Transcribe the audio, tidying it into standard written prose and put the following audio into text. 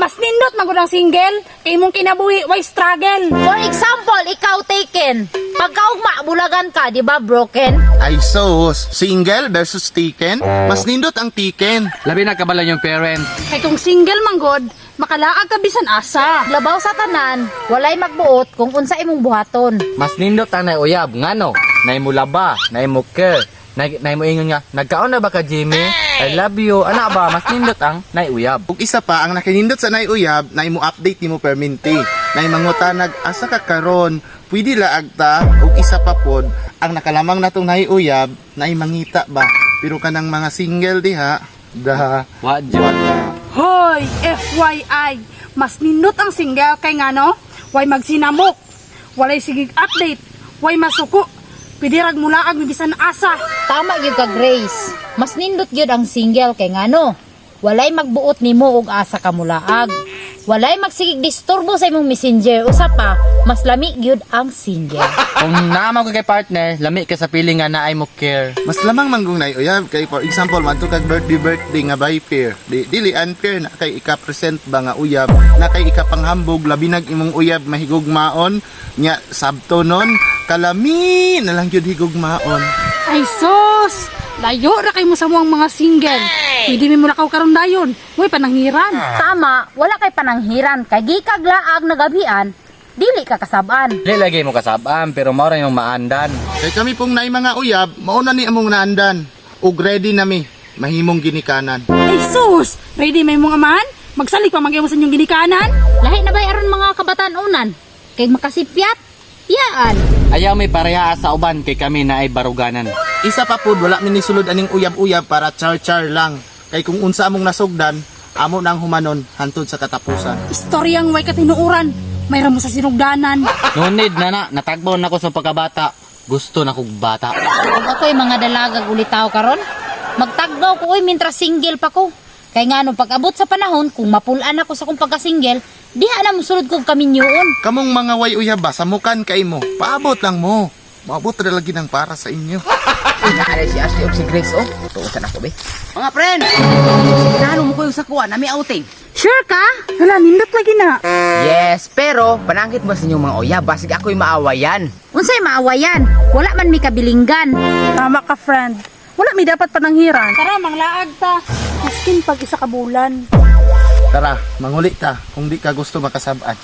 Mas nindot magud ang single, kay mong kinabuhi way struggle. For example, ikaw taken. Pagkaugma, bulagan ka, di ba broken? Ay sos, single versus taken? Mas nindot ang taken. Labi na kabalo yung parents. Kay kung single manggod, makalaag ka bisan asa. Labaw sa tanan, walay magbuot kung unsa imong buhaton. Mas nindot ang nauyab, ngano? Nay mo laba, nay mo care, nay mo ingon nga, nagkaon na ba ka Jimmy? I love you. Ana ba, mas nindot ang naiuyab. Ug isa pa, ang nakinindot sa naiuyab, na imo update nimo perminti. Na mangutanag, asa ka karon? Pwede laag ta. Ug isa pa pod, ang nakalamang natong naiuyab, na mangita ba? Pero kanang mga single diha, Wa jud. Hoy, FYI, mas nindot ang single kay ngano, way magsinamok, walay sigig update, way masuko, pwede rag mulaag bisan asa. Tama gyud ka Grace. Mas nindot gyud ang single kay ngano. Walay magbuot nimo og asa ka mulaag. Walay magsigig disturbo sa imong messenger. Usa pa, mas lami gyud ang single. Kung naman ko kay partner, lami ka sa piling nga na ay mo care. mas lamang manggong naiuyab. Kay for example, madto kag birthday nga by pair. Dili unfair na kay ika-present ba nga uyab. Na kay ika-panghambog, labinag imong uyab mahigugmaon. Nya sabto nun, kalami na lang yun higugmaon. Ay sus, layo ra kay mo sa muang mga single. Pwede mi mulakaw karon dayon, way pananghiran. Tama, wala kay pananghiran kay gikag laag nagabian, dili ka kasaban. Dili lagi mo kasabam, pero mao ra yung maandan. Kay kami pong naay mga uyab, mauna ni among naandan. Ug ready na mi, mahimong ginikanan. Ay sus, ready may mong amahan? Magsalig pa magyamo sa inyong ginikanan? Lahi na ba aron mga kabataan-unan? Kay makasipyat, yaan. Ayaw may pareha sa uban kay kami na ay baruganan. Isa pa pod, wala mi nisulod aning uyab-uyab para char-char lang. Kay kung unsa among nasugdan, amo nang humanon hantod sa katapusan. Istoryang way katinuuran, mayroon mo sa sinugdanan. No need na natagbaw na ko sa pagkabata. Gusto na kong bata. Kung ako'y mga dalagag ulitaw karon, magtagbaw ko oy mintra single pa ko. Kay ngano pag-abot sa panahon kung mapulaan ako sa kong pagka-single, diha na musulod kog kaminyoon. Kamong mga way uyab ba, samukan kay mo, paabot lang mo. Maabot ra lagi ng para sa inyo. Nakala si Ashley o si Grace, oh. Tuusan ako, be. Mga friend! Sinalo mo ko yung sakuan na may outing. Sure ka? Hala, nindot lagi na. Yes, pero panangkit mo sa inyong mga uyab. Basig ako'y maawayan. Unsay maawayan? Wala man mi kabilinggan. Tama ka, friend. Wala mi dapat pananghiran. Tara, manglaag ta. Maskin pag isa ka bulan. Tara, manguli ka kung di ka gusto makasabad.